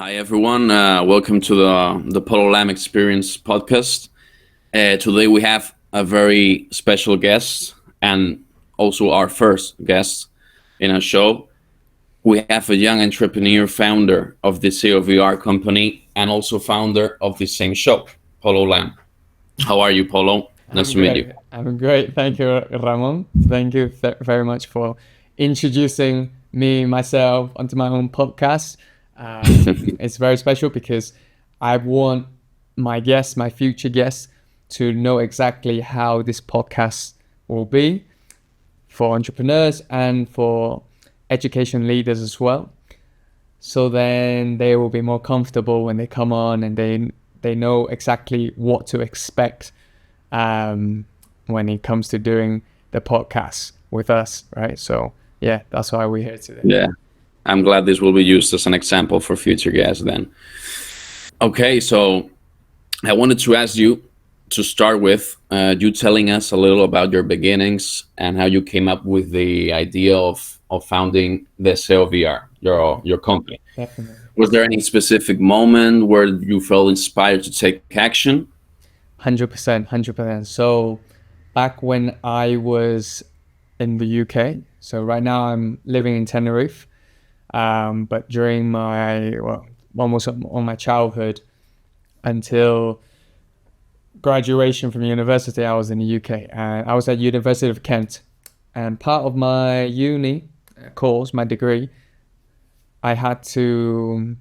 Hi everyone, welcome to the Polo Lam Experience podcast. Today we have a very special guest and also our first guest in our show. We have a young entrepreneur, founder of the Deseo VR company, and also founder of the same show, Polo Lam. How are you, Polo? Nice I'm to meet you. great. I'm great. Thank you, Ramon. Thank you very much for introducing myself, onto my own podcast. It's very special because I want my guests, my future guests, to know exactly how this podcast will be for entrepreneurs and for education leaders as well. So then they will be more comfortable when they come on and they know exactly what to expect when it comes to doing the podcast with us, right? So yeah, that's why we're here today. Yeah, I'm glad this will be used as an example for future guests then. Okay, so I wanted to ask you to start with you telling us a little about your beginnings and how you came up with the idea of founding Deseo VR, your company. Definitely. Was there any specific moment where you felt inspired to take action? 100%, 100%. So back when I was in the UK, so right now I'm living in Tenerife, but during almost on my childhood until graduation from university, I was in the UK and I was at University of Kent. And part of my uni course, my degree, I had to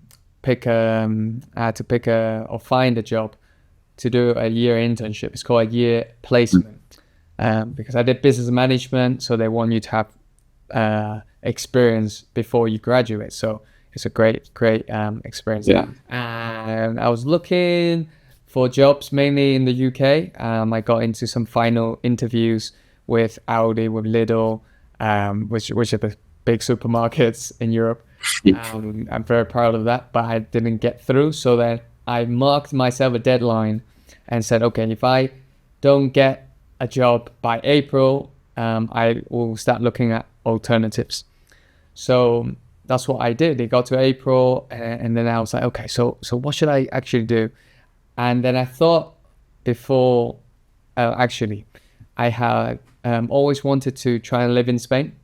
or find a job to do a year internship. It's called a year placement because I did business management, so they want you to have experience before you graduate. So it's a great experience. Yeah. And I was looking for jobs mainly in the UK. I got into some final interviews with Aldi, with Lidl, which are the big supermarkets in Europe. I'm very proud of that, but I didn't get through. So then I marked myself a deadline and said, okay, if I don't get a job by April, I will start looking at alternatives. So that's what I did. It got to April, and then I was like, okay, so what should I actually do? And then I thought before, actually, I had always wanted to try and live in Spain.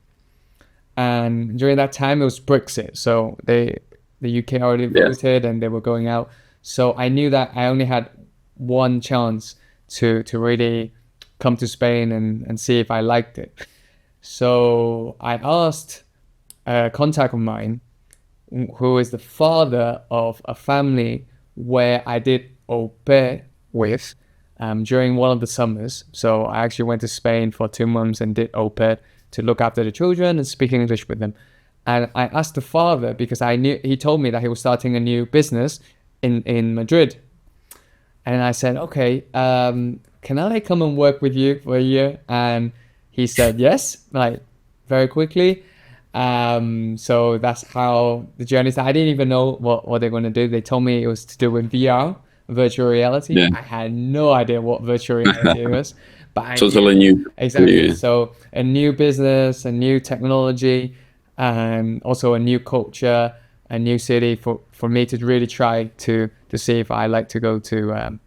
And during that time, it was Brexit. So the UK already voted and they were going out. So I knew that I only had one chance to really come to Spain and see if I liked it. So I asked a contact of mine who is the father of a family where I did au pair with during one of the summers. So I actually went to Spain for 2 months and did au pair to look after the children and speak English with them. And I asked the father because I knew he told me that he was starting a new business in Madrid. And I said, okay, can I come and work with you for a year? And he said yes, like very quickly. So that's how the journey started. I didn't even know what they're going to do. They told me it was to do with VR, virtual reality. Yeah. I had no idea what virtual reality was, but I Totally new. exactly. Yeah. So a new business, a new technology, and also a new culture, a new city for me to really try to see if I like to go to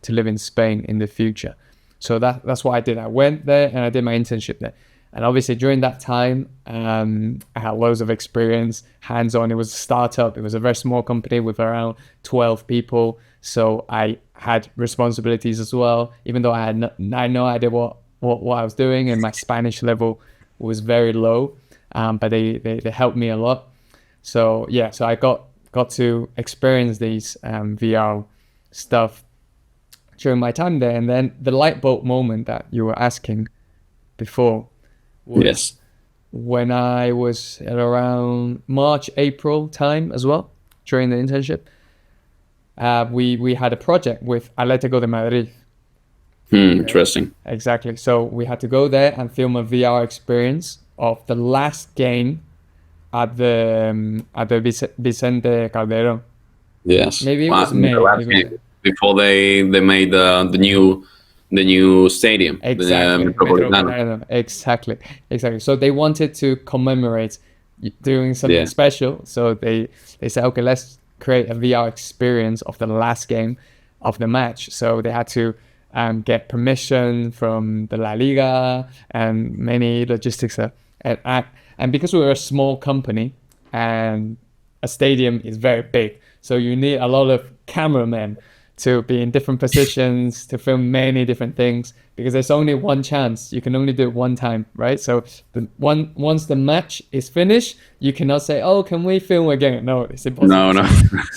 live in Spain in the future. So that's what I did. I went there and I did my internship there. And obviously during that time, I had loads of experience, hands-on. It was a startup. It was a very small company with around 12 people. So I had responsibilities as well, even though I had no idea what I was doing, and my Spanish level was very low. But they helped me a lot. So yeah, so I got to experience these VR stuff during my time there. And then the light bulb moment that you were asking before was Yes. when I was at around March, April time as well, during the internship. We had a project with Atlético de Madrid. Interesting. Exactly. So we had to go there and film a VR experience of the last game at the Vicente Calderón. Yes. Maybe it Wow, was May. the last It was game before they made the new stadium, exactly the Metropolitano. Metropolitano. Exactly. So they wanted to commemorate doing something Yeah. special. So they said, okay, let's create a VR experience of the last game of the match. So they had to get permission from the La Liga and many logistics. And because we were a small company and a stadium is very big, so you need a lot of cameramen to be in different positions to film many different things, because there's only one chance. You can only do it one time, right? So once the match is finished, you cannot say, "Oh, can we film again?" No, it's impossible. No.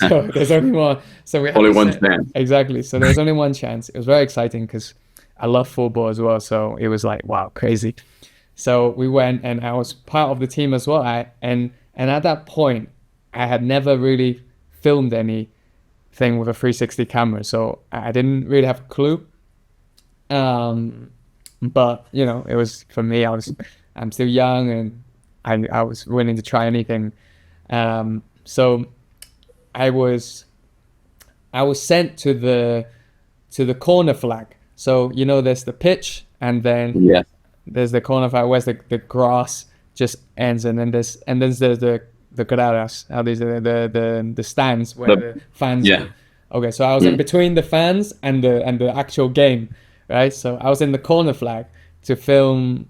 So there's only one. So we have Only to one say, chance. exactly. So there's only one chance. It was very exciting because I love football as well. So it was like, wow, crazy. So we went, and I was part of the team as well. And at that point, I had never really filmed anything with a 360 camera, so I didn't really have a clue. But you know, it was, for me, I'm still young, and I was willing to try anything. So I was sent to the corner flag. So you know, there's the pitch, and then Yeah. there's the corner flag where the grass just ends, and then there's the gradas, how these are the stands where the fans. Yeah. Okay, so I was in between the fans and the actual game, right? So I was in the corner flag to film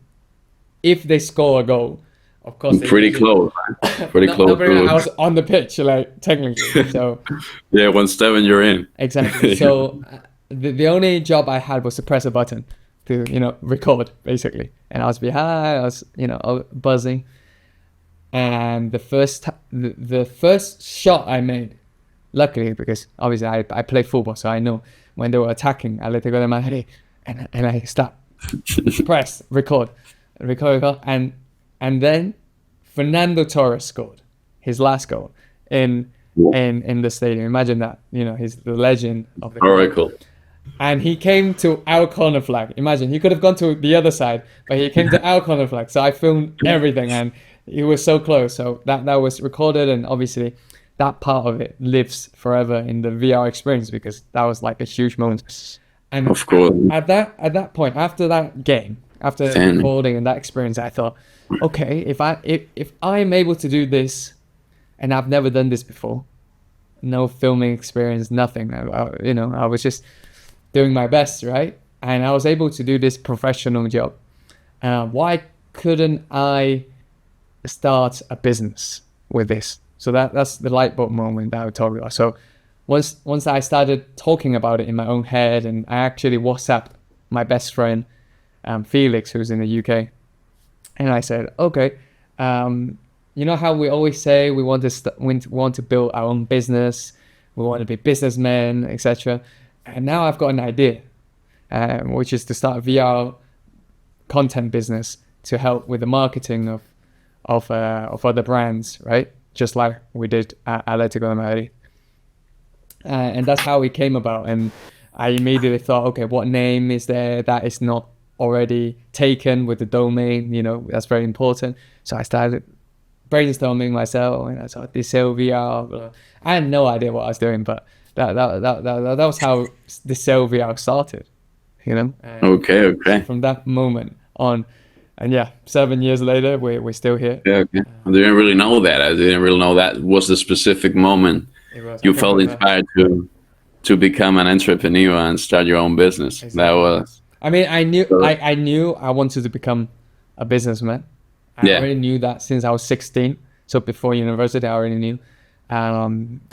if they score a goal. Of course, Pretty close. Man. Pretty close. No, but I was on the pitch, like, technically. So Yeah, 1-7, you're in. exactly. So the only job I had was to press a button to, you know, record, basically. And I was behind, I was, you know, buzzing. And the first shot I made, luckily, because obviously I play football, so I know when they were attacking, Atletico de Madrid, and I stop, press, record, and then Fernando Torres scored his last goal in the stadium. Imagine that, you know, he's the legend of the club. Oracle. And he came to our corner flag. Imagine, he could have gone to the other side, but he came to our corner flag. So I filmed everything, and he was so close. So that was recorded, and obviously that part of it lives forever in the VR experience, because that was like a huge moment. And Of course. at that point, after that game, after Then- recording and that experience, I thought, okay, if I'm able to do this, and I've never done this before, no filming experience, nothing. I was just doing my best, right? And I was able to do this professional job. Why couldn't I start a business with this? So that's the light bulb moment that I talked about. So once I started talking about it in my own head, and I actually WhatsApped my best friend, Felix, who's in the UK, and I said, okay, you know how we always say we want to build our own business, we want to be businessmen, etc. And now I've got an idea, which is to start a VR content business to help with the marketing of other brands, right? Just like we did at Atletico de Madrid. And that's how it came about. And I immediately thought, okay, what name is there that is not already taken with the domain? You know, that's very important. So I started brainstorming myself, and I thought Deseo VR. Blah. I had no idea what I was doing, but that was how Deseo VR started, you know. And Okay. from that moment on, and yeah, 7 years later, we're still here. Yeah, okay. I didn't really know that. I didn't really know that was the specific moment you felt inspired to become an entrepreneur and start your own business. Exactly. That was. I mean, I knew I wanted to become a businessman. I already knew that since I was 16. So before university, I already knew. I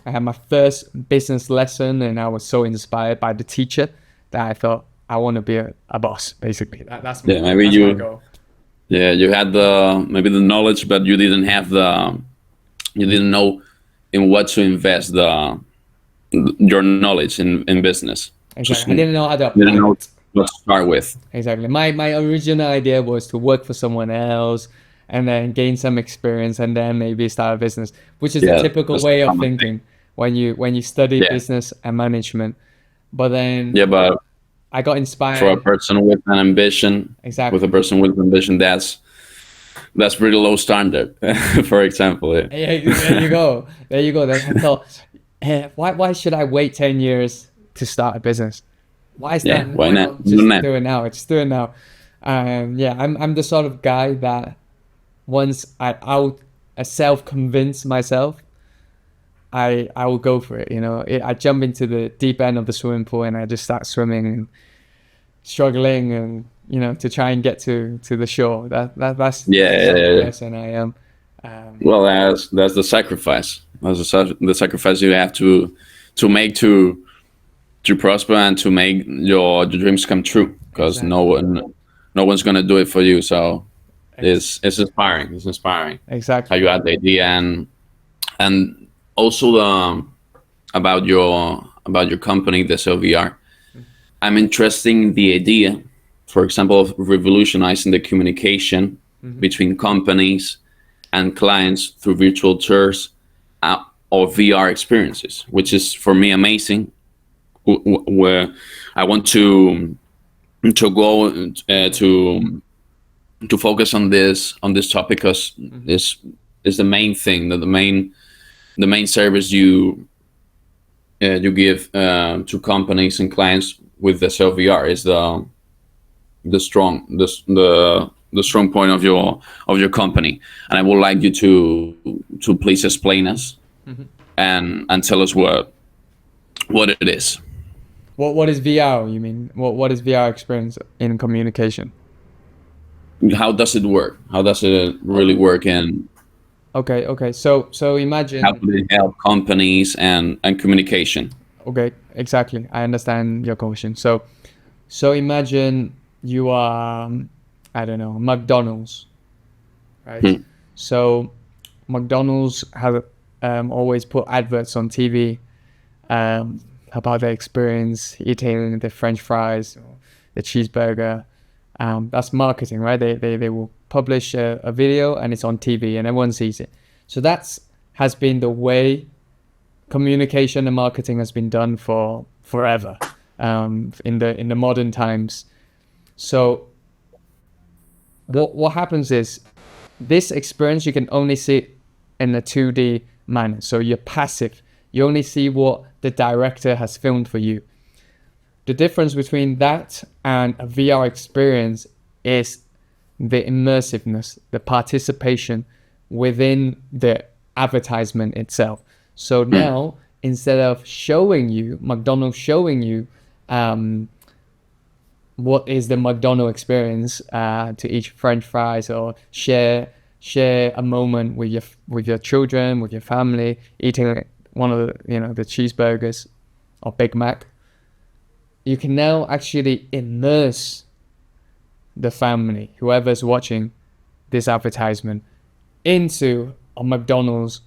had my first business lesson, and I was so inspired by the teacher that I thought I want to be a boss. Basically, that's my goal. Yeah, you had maybe the knowledge, but you didn't have you didn't know in what to invest your knowledge in business. Exactly. I didn't know how to apply. Didn't know what to start with. Exactly. My original idea was to work for someone else and then gain some experience and then maybe start a business, which is the typical way of thinking when you study business and management. But then but I got inspired. For a person with an ambition, exactly. With a person with ambition, that's pretty low standard. For example, yeah. There you go. Then I thought, why should I wait 10 years to start a business? Why is that? Why not? Just do it now. Just do it now. I'm the sort of guy that once I self-convince myself, I will go for it. I jump into the deep end of the swimming pool and I just start swimming and struggling, and to try and get to the shore. That's Yeah, the yeah, sort of yeah. person I am. Well, that's the sacrifice. That's the sacrifice you have to make to prosper and to make your dreams come true. Because no one's gonna do it for you. So it's inspiring. It's inspiring how Exactly. you had the idea, and also about your company, Deseo VR. I'm interested in the idea, for example, of revolutionizing the communication between companies and clients through virtual tours or VR experiences, which is for me amazing. Where I want to go to focus on this topic, because this is the main thing, the main service you give to companies and clients with the self VR is the strong point of your company. And I would like you to please explain us and tell us what it is. What is VR? You mean what is VR experience in communication? How does it work? How does it really work, and Okay. So how imagine. do they help companies and communication? Okay, exactly. I understand your question. So imagine you are, I don't know, McDonald's, right? Hmm. So McDonald's have always put adverts on TV about their experience eating the French fries or the cheeseburger. That's marketing, right? They will publish a video and it's on TV and everyone sees it. So that's has been the way communication and marketing has been done for forever, in the modern times. So what happens is this experience you can only see in a 2D manner. So you're passive. You only see what the director has filmed for you. The difference between that and a VR experience is the immersiveness, the participation within the advertisement itself. So now, instead of showing you, McDonald's showing you what is the McDonald's experience to eat French fries or share a moment with your children, with your family, eating one of the cheeseburgers or Big Mac, you can now actually immerse the family, whoever's watching this advertisement, into a McDonald's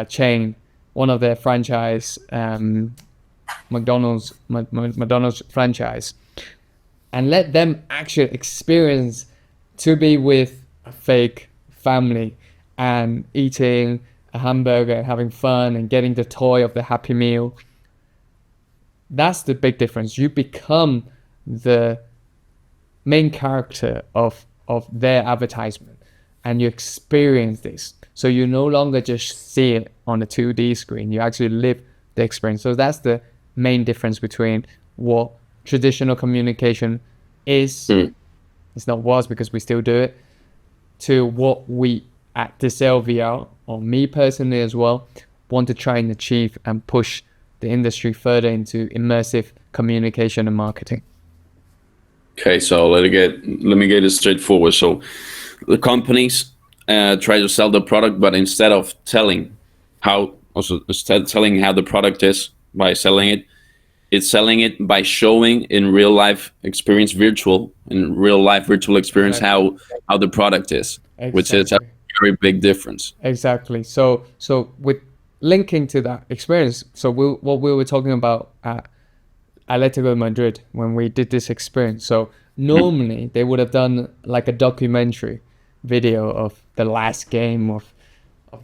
chain, one of their franchise, McDonald's franchise, and let them actually experience to be with a fake family and eating a hamburger and having fun and getting the toy of the Happy Meal. That's the big difference. You become the main character of their advertisement and you experience this. So you no longer just see it on a 2D screen, you actually live the experience. So that's the main difference between what traditional communication is, it's not was because we still do it, to what we at Deseo VR, or me personally as well, want to try and achieve and push the industry further into immersive communication and marketing. Okay, so let me get it straightforward. So the companies try to sell the product, but instead of telling how the product is by selling it, it's selling it by showing in real life experience, virtual experience, Exactly. how the product is, which is a Exactly. very big difference. Exactly. So with linking to that experience, so what we were talking about at Atletico Madrid when we did this experience. So normally they would have done like a documentary video of the last game of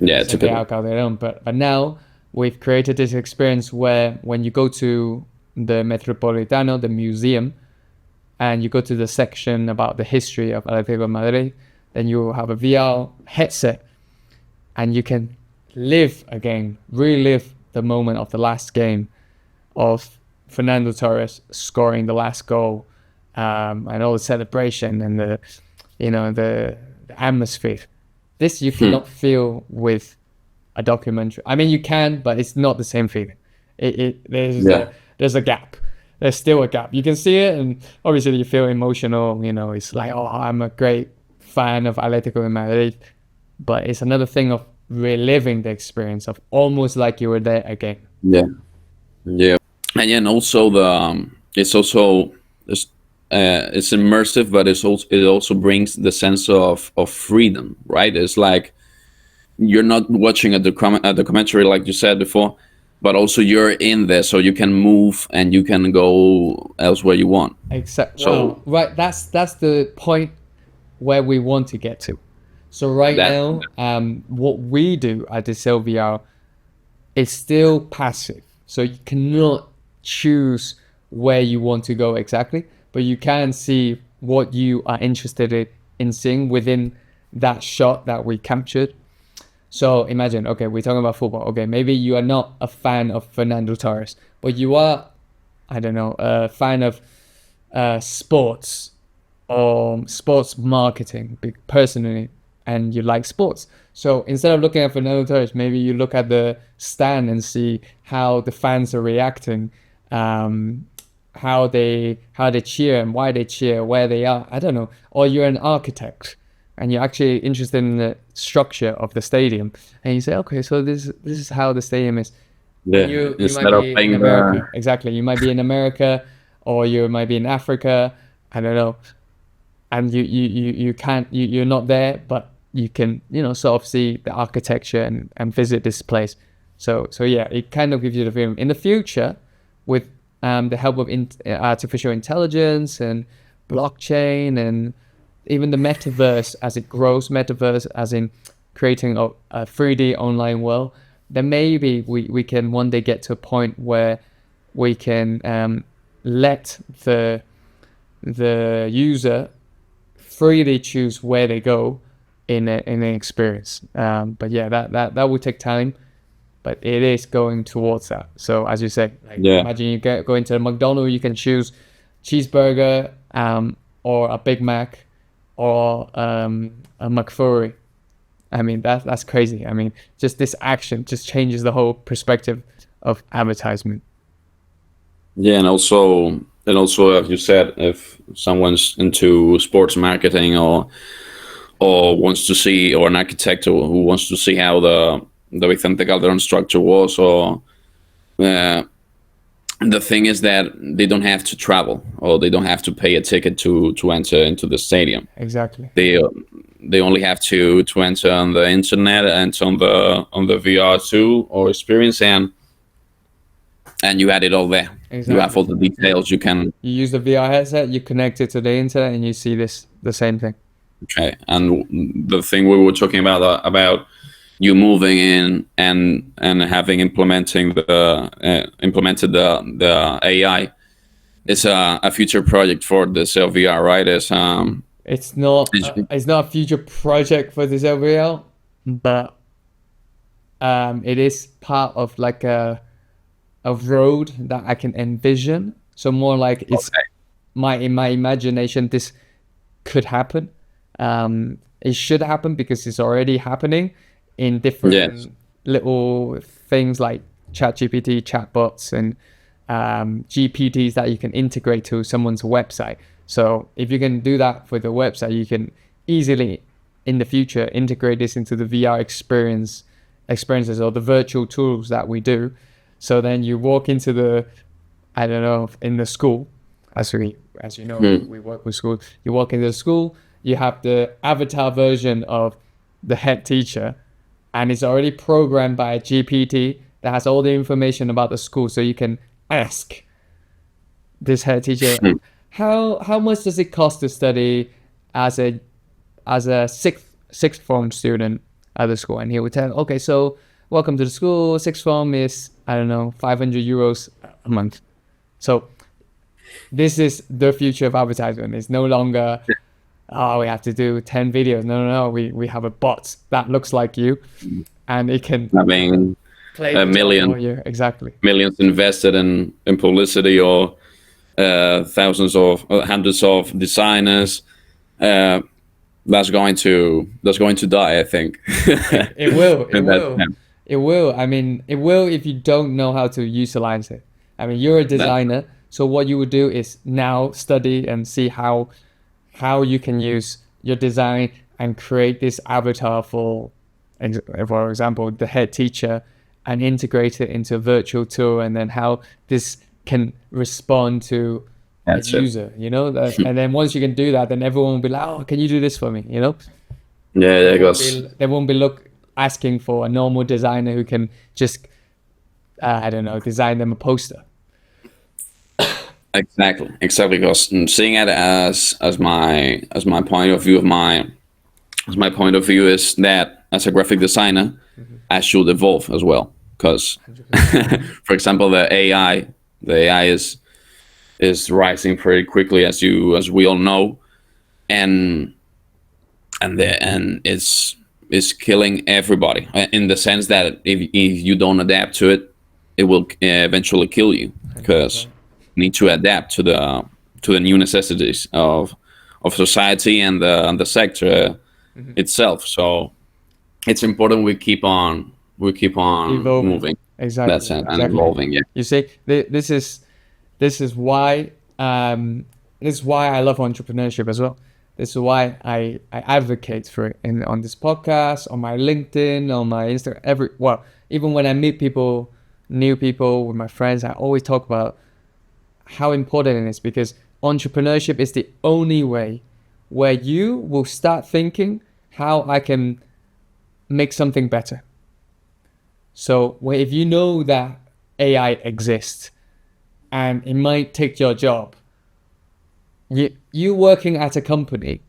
Yeah, Santiago typical. Calderon, but now we've created this experience where when you go to the Metropolitano, the museum, and you go to the section about the history of Atletico Madrid, then you have a VR headset and you can relive the moment of the last game of Fernando Torres scoring the last goal, and all the celebration and the atmosphere. This you cannot feel with a documentary. I mean, you can, but it's not the same feeling. Yeah. There's a gap. There's still a gap. You can see it, and obviously you feel emotional. You know, it's like, oh, I'm a great fan of Atletico de Madrid, but it's another thing of reliving the experience of almost like you were there again. Yeah. Yeah. And yeah, and also it's also it's immersive, but it also brings the sense of freedom, right? It's like you're not watching a documentary like you said before, but also you're in there, so you can move and you can go elsewhere you want. Except, So well, right, that's the point where we want to get to. So right that now, what we do at Deseo VR is still passive. So you cannot choose where you want to go exactly, but you can see what you are interested in seeing within that shot that we captured. So imagine, okay, we're talking about football. Okay, maybe you are not a fan of Fernando Torres, but you are, I don't know, a fan of sports or sports marketing personally, and you like sports. So instead of looking at Fernando Torres, maybe you look at the stand and see how the fans are reacting, how they cheer and why they cheer, where they are. I don't know. Or you're an architect and you're actually interested in the structure of the stadium, and you say, okay, so this is how the stadium is. yeah, You might instead of be in playing America. Exactly. You might be in America, or you might be in Africa. I don't know. And you can't, you're not there, but you can, you know, sort of see the architecture and visit this place. So yeah, it kind of gives you the feeling. In the future, with the help of artificial intelligence and blockchain and even the metaverse as it grows, metaverse as in creating a 3D online world, then maybe we can one day get to a point where we can let the user freely choose where they go in an experience. But yeah, that will take time, but it is going towards that. So as you say, like, yeah. imagine you go into a McDonald's, you can choose cheeseburger, or a Big Mac, or a McFlurry. I mean, that's crazy. I mean, just this action just changes the whole perspective of advertisement. Yeah, and also, as you said, if someone's into sports marketing or wants to see, or an architect who wants to see how the Vicente Calderon structure was, or the thing is that they don't have to travel, or they don't have to pay a ticket to enter into the stadium. Exactly. They only have to enter on the internet and on the VR tool or experience, and you had it all there. Exactly. You have all the details. You can. You use the VR headset, you connect it to the internet, and you see the same thing. Okay, and the thing we were talking about you moving in and having implemented the AI, it's a future project for the Deseo VR, right? It's not a future project for this VR, but it is part of like a road that I can envision. So more like it's in my imagination, this could happen. It should happen because it's already happening in different little things like ChatGPT, chatbots, and GPTs that you can integrate to someone's website. So if you can do that for the website, you can easily in the future integrate this into the VR experiences or the virtual tools that we do. So then you walk into I don't know, in the school, as you know, we work with schools. You walk into the school, you have the avatar version of the head teacher, and it's already programmed by a GPT that has all the information about the school. So you can ask this head teacher, how much does it cost to study as a sixth form student at the school? And he would tell, okay, so welcome to the school. Sixth form is, I don't know, 500 euros a month. So this is the future of advertisement. It's no longer, we have to do 10 videos. No. We have a bot that looks like you, and it can play a million for you. Exactly. Millions invested in publicity, or thousands of hundreds of designers. That's going to die, I think. It will. It will. I mean, it will if you don't know how to utilize it. I mean, you're a That designer, so what you would do is now study and see how you can use your design and create this avatar for example, the head teacher, and integrate it into a virtual tool, and then how this can respond to a that's it. user, and then once you can do that, then everyone will be like, oh, can you do this for me, Yeah, they that won't goes be they won't be look asking for a normal designer who can just I don't know, design them a poster. exactly. Because seeing it as my point of view of my point of view is that as a graphic designer, I should evolve as well. Because, 100%. for example, the AI is rising pretty quickly, as we all know, and and it's killing everybody in the sense that if you don't adapt to it, it will eventually kill you because 100%. you need to adapt to the new necessities of society and the sector itself. So it's important we keep on Evolving. moving. That's Exactly. it, and Exactly. evolving. Yeah. You see, this is why I love entrepreneurship as well. This is why I advocate for it on this podcast, on my LinkedIn, on my Instagram, even when I meet people, new people with my friends, I always talk about how important it is, because entrepreneurship is the only way where you will start thinking how I can make something better. So if you know that AI exists and it might take your job, you working at a company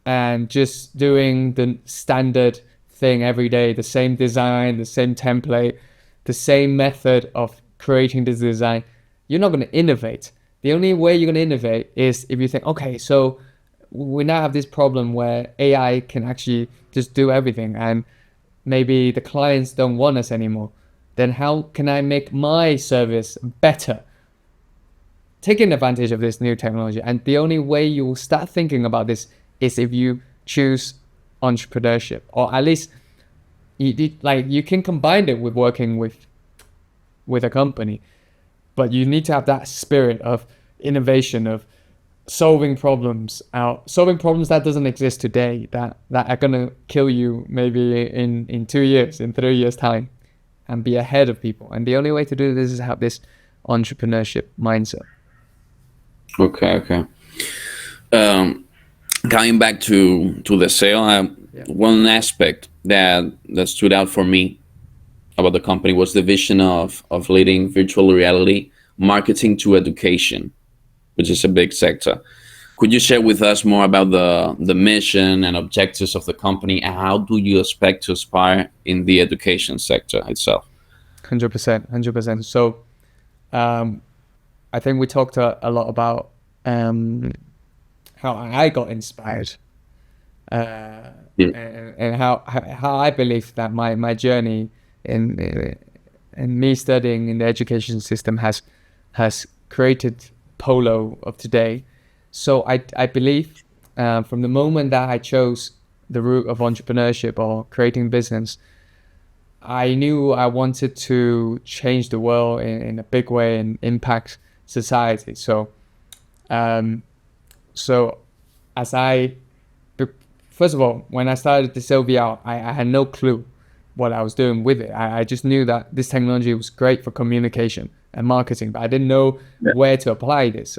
and just doing the standard thing every day, the same design, the same template, the same method of creating this design, you're not going to innovate. The only way you're going to innovate is if you think, okay, so we now have this problem where AI can actually just do everything, and maybe the clients don't want us anymore. Then how can I make my service better, taking advantage of this new technology? And the only way you will start thinking about this is if you choose entrepreneurship, or at least you can combine it with working with a company, but you need to have that spirit of innovation, of solving problems that doesn't exist today, that are gonna kill you maybe in 2 years, in 3 years time, and be ahead of people. And the only way to do this is have this entrepreneurship mindset. Okay. Um, Coming back to the sale, Yeah. one aspect that stood out for me about the company was the vision of leading virtual reality marketing to education, which is a big sector. Could you share with us more about the mission and objectives of the company, and how do you expect to aspire in the education sector itself? 100%, 100%. So I think we talked a lot about how I got inspired, Yeah. and how I believe that my journey in me studying in the education system has created Polo of today. So I believe from the moment that I chose the route of entrepreneurship or creating business, I knew I wanted to change the world in a big way and impact society. So as first of all, when I started Deseo VR, I had no clue what I was doing with it. I just knew that this technology was great for communication and marketing, but I didn't know where to apply this.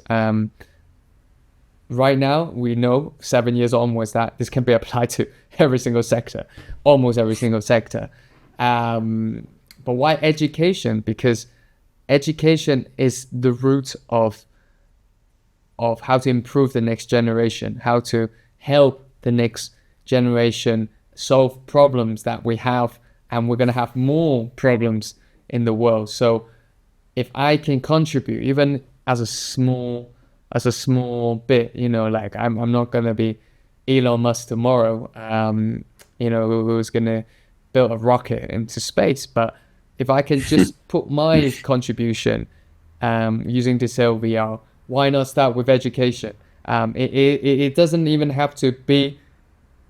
Right now, we know 7 years onwards that this can be applied to every single sector, almost every single sector. But why education? Because education is the root of how to improve the next generation, how to help the next generation solve problems that we have, and we're going to have more problems in the world. So if I can contribute, even as a small bit, like I'm not going to be Elon Musk tomorrow, who's going to build a rocket into space. But if I can just put my contribution using Deseo VR, why not start with education? It doesn't even have to be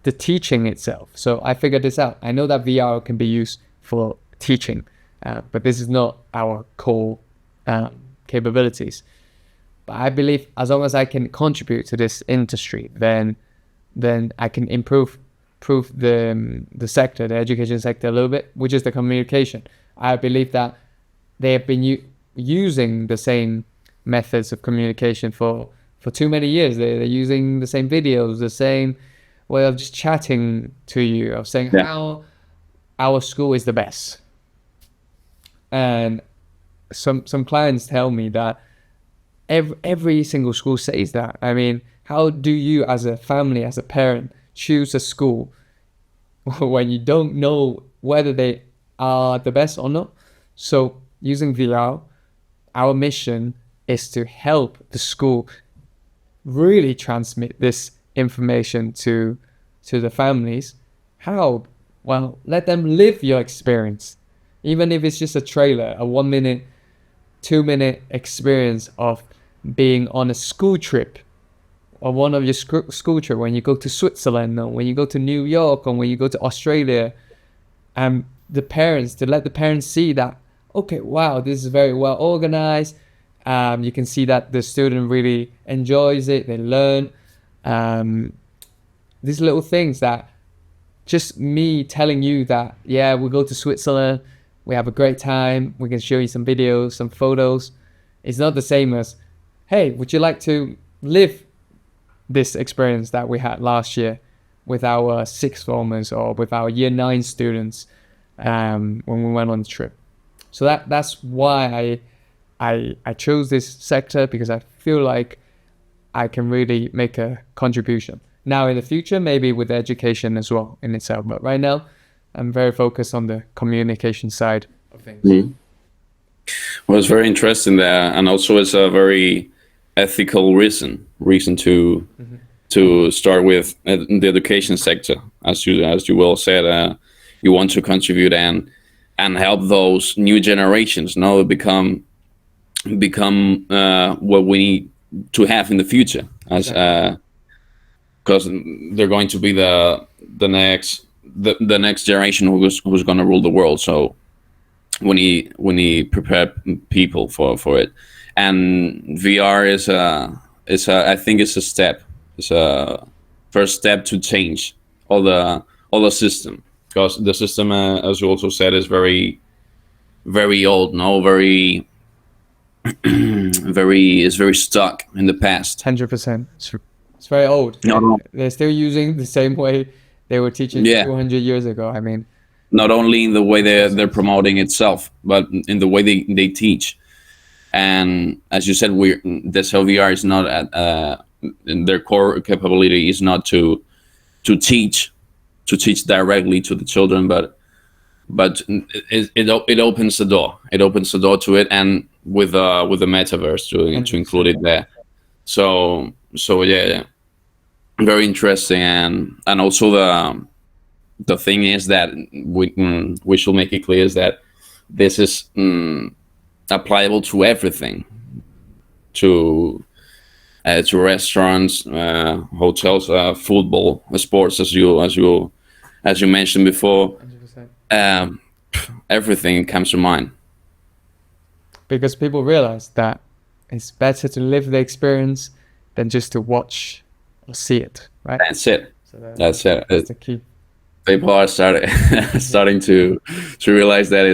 the teaching itself. So I figured this out. I know that VR can be used for teaching, but this is not our core capabilities. But I believe as long as I can contribute to this industry, then I can improve the sector, the education sector a little bit, which is the communication. I believe that they have been using the same methods of communication for too many years. They're using the same videos, the same way of just chatting to you, of saying how our school is the best. And some clients tell me that every single school says that. I mean, how do you as a family, as a parent, choose a school when you don't know whether they are the best or not? So using VR, our mission is to help the school really transmit this information to the families. How? Well, let them live your experience. Even if it's just a trailer, a 1 minute, 2 minute experience of being on a school trip, or one of your school trip when you go to Switzerland, or when you go to New York, or when you go to Australia, and to let the parents see that, okay, wow, this is very well organized. You can see that the student really enjoys it. They learn these little things that just me telling you that, yeah, we go to Switzerland, we have a great time, we can show you some videos, some photos. It's not the same as, hey, would you like to live this experience that we had last year with our sixth formers or with our year 9 students when we went on the trip? So that's why I chose this sector, because I feel like I can really make a contribution. Now in the future, maybe with education as well in itself, but right now I'm very focused on the communication side of things. Mm-hmm. Well, it's very interesting there, and also it's a very ethical reason to start with in the education sector, as you well said. You want to contribute and help those new generations become what we need to have in the future, as because they're going to be the next generation who's going to rule the world. So we need prepare people for it. And VR is I think it's a step. It's a first step to change all the system, because the system, as you also said, is very, very old. Very is very stuck in the past. 100%. It's very old. No. They're still using the same way they were teaching 200 years ago. I mean, not only in the way they're promoting itself, but in the way they teach. And as you said, Deseo VR is not at their core capability is not to teach directly to the children, but it opens the door. It opens the door to it, and with the metaverse to include it there. So yeah, very interesting. And also the thing is that we should make it clear is that this is applicable to everything, to restaurants, hotels, football, sports, as you mentioned before. 100%. Everything comes to mind, because people realize that it's better to live the experience than just to watch or see it, right? That's it. So that's the key. People are starting to realize that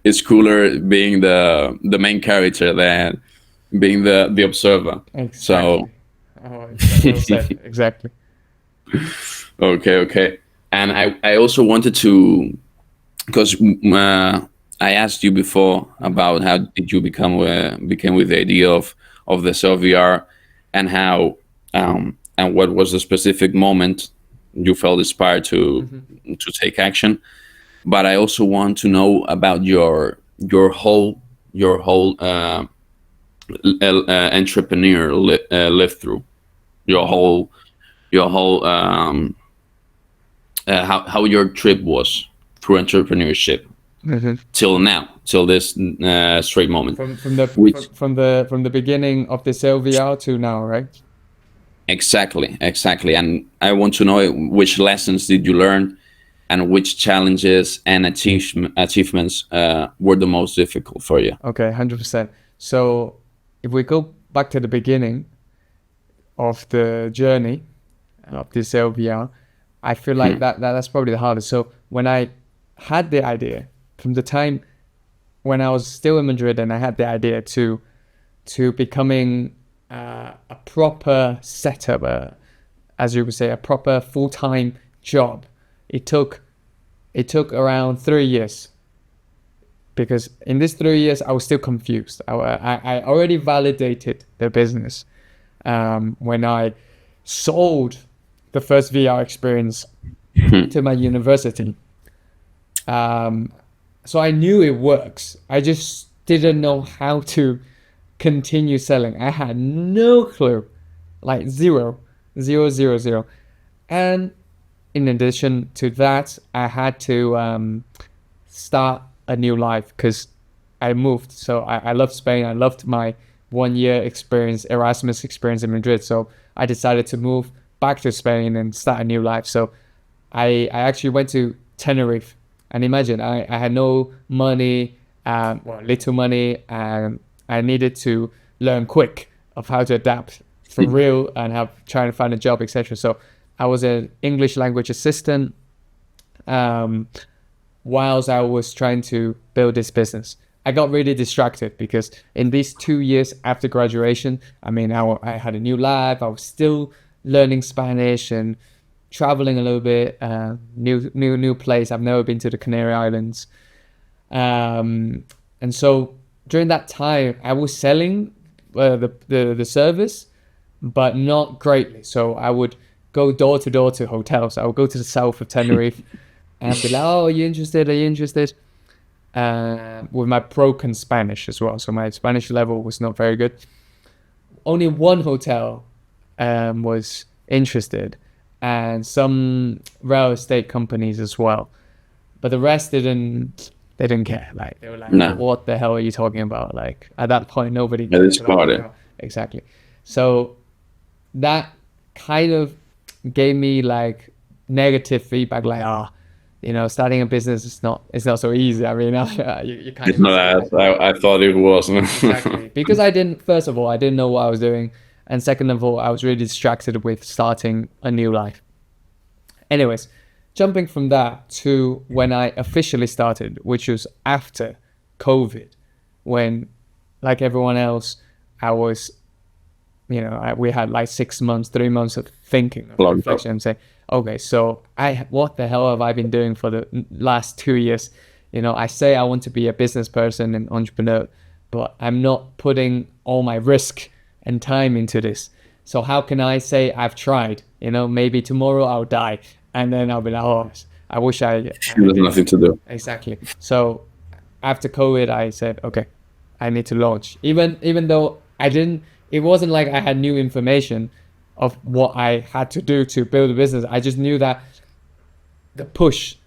it's cooler being the main character than being the observer. Exactly. So well said. Exactly. Okay. And I also wanted to, because I asked you before about how did you became with the idea of the Deseo VR, and how and what was the specific moment you felt inspired to take action. But I also want to know about your whole entrepreneur live through, your whole how your trip was through entrepreneurship till now, till this straight moment. From the beginning of the Deseo VR to now, right? Exactly. And I want to know which lessons did you learn, and which challenges and achievements were the most difficult for you? Okay, 100%. So if we go back to the beginning of the journey of Deseo VR, I feel like that's probably the hardest. So when I had the idea, from the time when I was still in Madrid and I had the idea to becoming a proper setup, as you would say, a proper full-time job, it took around 3 years. Because in these 3 years, I was still confused. I already validated the business when I sold the first VR experience to my university. So I knew it works. I just didn't know how to continue selling. I had no clue, like zero. And in addition to that, I had to start a new life because I moved. So I loved Spain. I loved my 1 year experience, Erasmus experience in Madrid. So I decided to move back to Spain and start a new life. So I actually went to Tenerife. And imagine, I had no money, little money, and I needed to learn quick of how to adapt for real and trying to find a job, etc. So I was an English language assistant whilst I was trying to build this business. I got really distracted because in these 2 years after graduation, I mean, I had a new life. I was still learning Spanish and traveling a little bit, new place. I've never been to the Canary Islands. And so during that time, I was selling the service, but not greatly. So I would go door to door to hotels. I would go to the south of Tenerife and I'd be like, oh, are you interested? Are you interested? With my broken Spanish as well. So my Spanish level was not very good. Only one hotel was interested, and some real estate companies as well. But the rest didn't care. Like they were like, No. what the hell are you talking about? Like at that point, nobody Yeah, it's part. Exactly. So that kind of gave me like negative feedback, like, starting a business is not so easy. I mean, you kind It's of not as I thought it was. exactly, because first of all, I didn't know what I was doing, and second of all, I was really distracted with starting a new life. Anyways, jumping from that to when I officially started, which was after COVID, when, like everyone else, I was, we had like 6 months, 3 months of thinking, of reflection, and say, okay, so what the hell have I been doing for the last 2 years? I say I want to be a business person and entrepreneur, but I'm not putting all my risk and time into this. So how can I say I've tried? Maybe tomorrow I'll die, and then I'll be like, oh, I wish I There's nothing to do. Exactly. So after COVID, I said, okay, I need to launch. Even though it wasn't like I had new information of what I had to do to build a business. I just knew that the push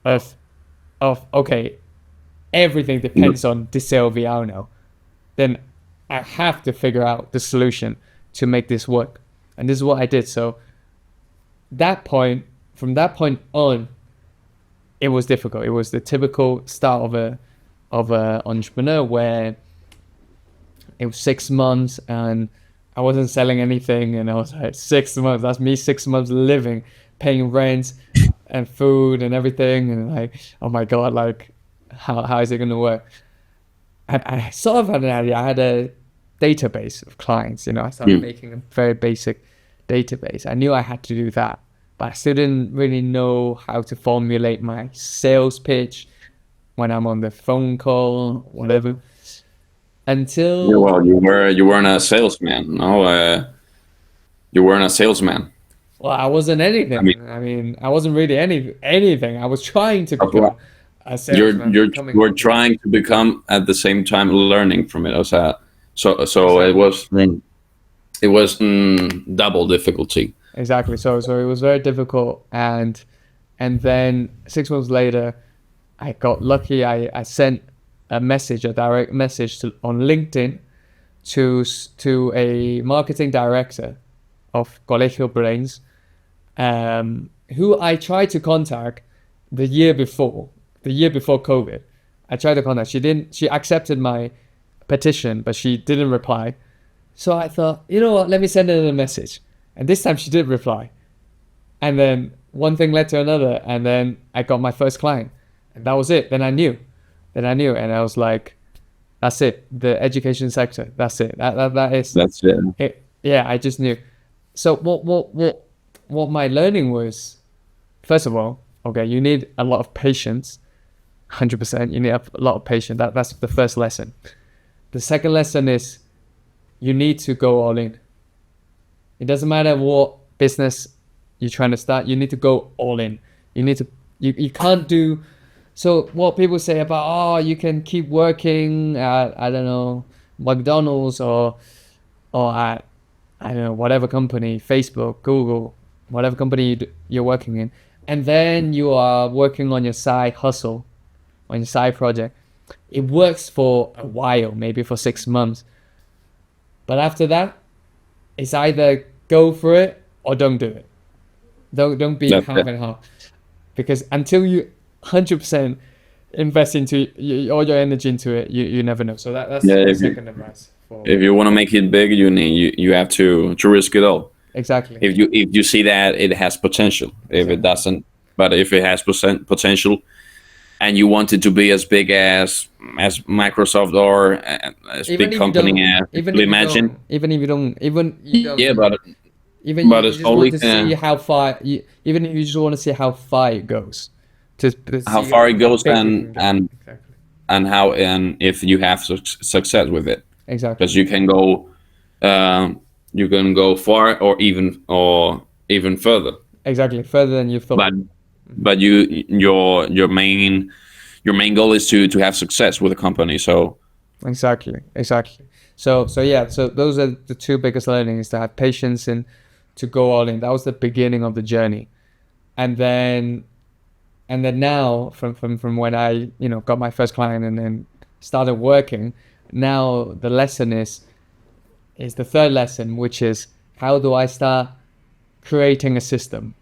of okay, everything depends on Deseo VR now. Then I have to figure out the solution to make this work. And this is what I did. So from that point on, it was difficult. It was the typical start of a entrepreneur where it was 6 months and I wasn't selling anything, and I was like, 6 months, that's me 6 months living, paying rent and food and everything, and like, oh my God, like how is it gonna work? And I sort of had an idea. I had a database of clients, I started making a very basic database. I knew I had to do that, but I still didn't really know how to formulate my sales pitch when I'm on the phone call, whatever. Until you weren't a salesman. No, you weren't a salesman. well, I wasn't anything. I mean, I wasn't really anything. I was trying to become a salesman. You're trying to become at the same time learning from it. So Exactly. it was double difficulty. Exactly. So it was very difficult, and then 6 months later, I got lucky. I sent a direct message on LinkedIn to a marketing director of Colegio Brains, who I tried to contact the year before, COVID. I tried to contact. She accepted my petition, but she didn't reply. So I thought, you know what, let me send her a message. And this time she did reply. And then one thing led to another, and then I got my first client. And that was it. Then I knew. And I was like, that's it. The education sector. That's it. That is That's it. it. Yeah, I just knew. So what my learning was, first of all, okay, you need a lot of patience. 100%. You need a lot of patience. That's the first lesson. The second lesson is you need to go all in. It doesn't matter what business you're trying to start, you need to go all in. You can't do, so what people say about, oh, you can keep working at, I don't know, McDonald's or at, I don't know, whatever company, Facebook, Google, whatever company you're working in. And then you are working on your side hustle, on your side project. It works for a while, maybe for 6 months. But after that, it's either go for it or don't do it. Don't be That's half it. and half. Because until you 100% invest into all your energy into it, you never know. So that's Yeah, the if you second advice. if you want to make it big, you have to risk it all. Exactly. If you see that it has potential, if it doesn't, but if it has potential, and you want it to be as big as Microsoft or as big company as people imagine, even if you don't, yeah, but even you it's just want only to see how far, even if you just want to see how far it goes, to how see far it how goes big you can get. Exactly. how and if you have success with it, Exactly. because you can go far or even further. Exactly. Further than you thought. But your main goal is to have success with a company. So Exactly. So yeah, so those are the two biggest learnings: to have patience and to go all in. That was the beginning of the journey. And then now, from when I, got my first client and then started working, now the lesson is the third lesson, which is how do I start creating a system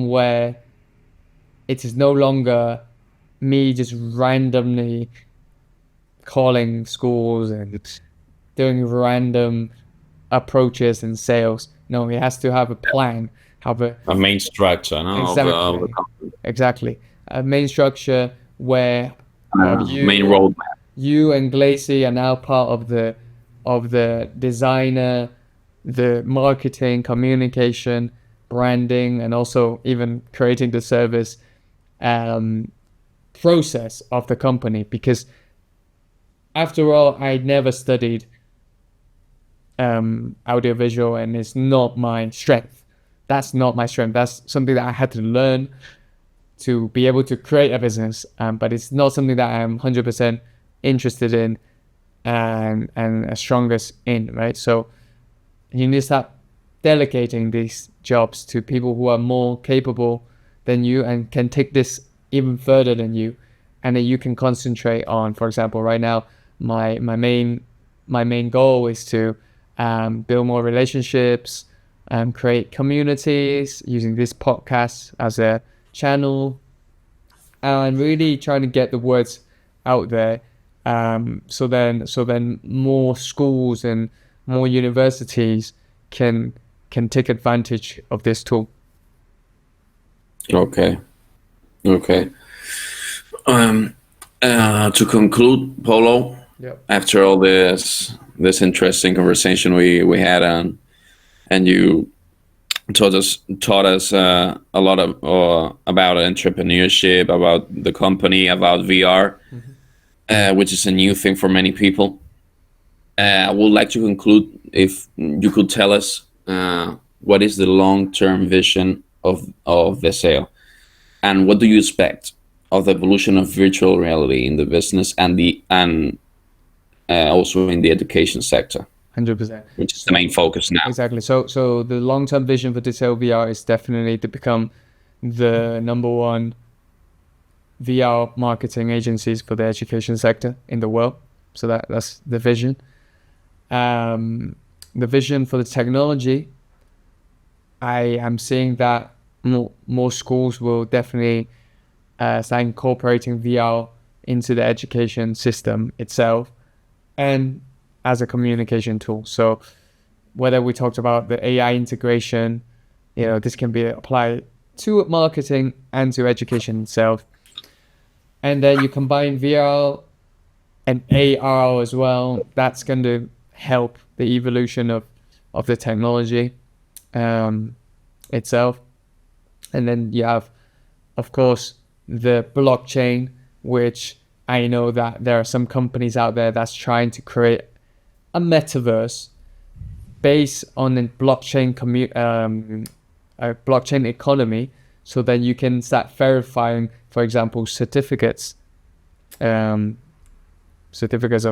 where it is no longer me just randomly calling schools and doing random approaches and sales. No, it has to have a plan, have a a main structure, no, of the exactly, company, exactly, a main structure where main roadmap. you and Glacy are now part of the designer, the marketing, communication, branding, and also even creating the service process of the company. Because after all, I never studied audiovisual, and it's not my strength. That's not my strength. That's something that I had to learn to be able to create a business. But it's not something that I'm 100% interested in and strongest in, right? So you need to start delegating these jobs to people who are more capable than you and can take this even further than you, and then you can concentrate on, for example, right now, my main goal is to build more relationships, create communities using this podcast as a channel, and really trying to get the words out there. So then more schools and more universities can take advantage of this tool. Okay. To conclude, Polo, Yep. after all this interesting conversation we had on, and you taught us a lot of about entrepreneurship, about the company, about VR, which is a new thing for many people. I would like to conclude if you could tell us what is the long-term vision of Deseo, and what do you expect of the evolution of virtual reality in the business and also in the education sector, 100%. which is the main focus now. Exactly. So the long-term vision for Deseo VR is definitely to become the number one VR marketing agencies for the education sector in the world. So that's the vision. The vision for the technology, I am seeing that more schools will definitely start incorporating VR into the education system itself and as a communication tool. So whether we talked about the AI integration, this can be applied to marketing and to education itself. And then you combine VR and AR as well. That's going to help the evolution of the technology itself. And then you have, of course, the blockchain, which I know that there are some companies out there that's trying to create a metaverse based on a blockchain economy, so that you can start verifying, for example, certificates of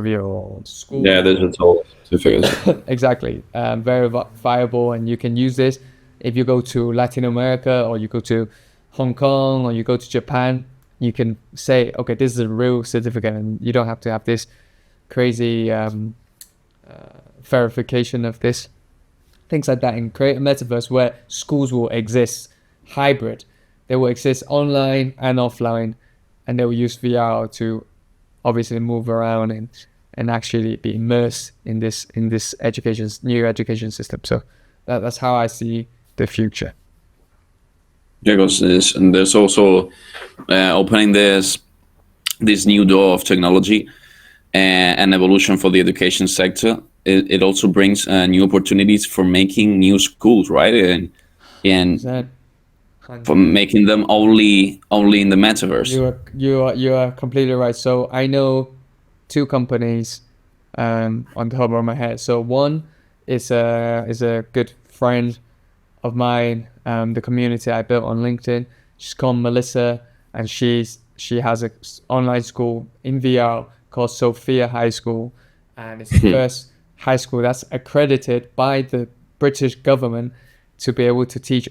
your school. Yeah, digital certificates. Exactly, verifiable, and you can use this if you go to Latin America or you go to Hong Kong or you go to Japan. You can say, okay, this is a real certificate, and you don't have to have this crazy verification of this, things like that, and create a metaverse where schools will exist hybrid. They will exist online and offline, and they will use VR to obviously move around and actually be immersed in this new education system. So that's how I see the future. Yeah, because there's also opening this new door of technology and evolution for the education sector. It also brings new opportunities for making new schools, right? And for making them only in the metaverse. You are completely right. So I know two companies on the top of my head. So one is a good friend of mine, the community I built on LinkedIn. She's called Melissa, and she has an online school in VR called Sophia High School, and it's the first high school that's accredited by the British government to be able to teach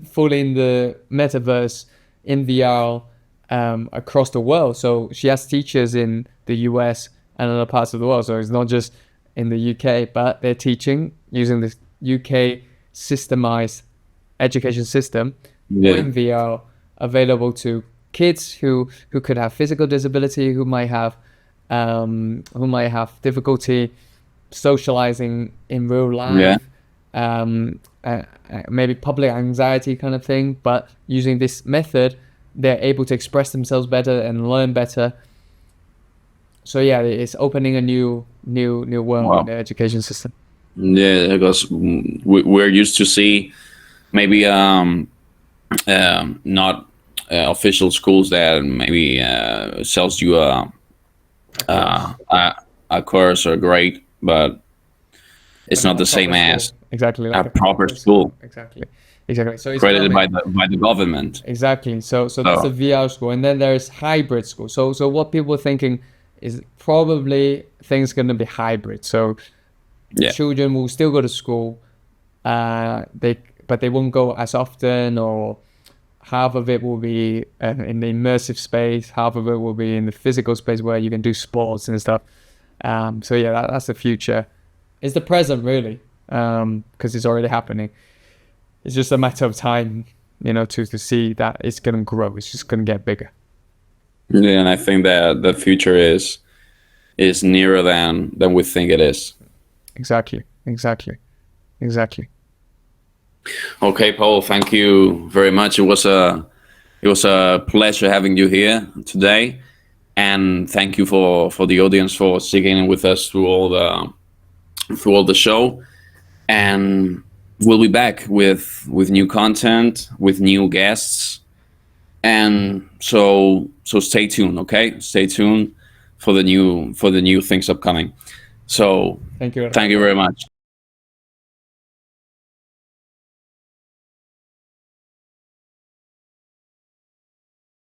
fully in the metaverse in VR across the world. So she has teachers in the US and other parts of the world. So it's not just in the UK, but they're teaching using the UK systemized education system in VR, available to kids who could have physical disability, who might have difficulty socializing in real life, maybe public anxiety kind of thing. But using this method, they're able to express themselves better and learn better. So yeah, it's opening a new world in the education system. Yeah, because we're used to see maybe not official schools that maybe sells you a course or a grade, but it's not the same as exactly like a proper school. Exactly. So it's credited by the government. Exactly. So that's a VR school, and then there's hybrid school. So what people are thinking is probably things going to be hybrid. So children will still go to school, but they won't go as often, or half of it will be in the immersive space, half of it will be in the physical space where you can do sports and stuff. So yeah, that's the future. It's the present, really, because it's already happening. It's just a matter of time, to see that it's going to grow. It's just going to get bigger. Yeah, and I think that the future is nearer than we think it is. Exactly. Okay, Paul, thank you very much. It was a pleasure having you here today, and thank you for the audience for sticking in with us through all the show. And we'll be back with new content, with new guests, and so stay tuned. Okay, stay tuned for the new things upcoming. So thank you very much.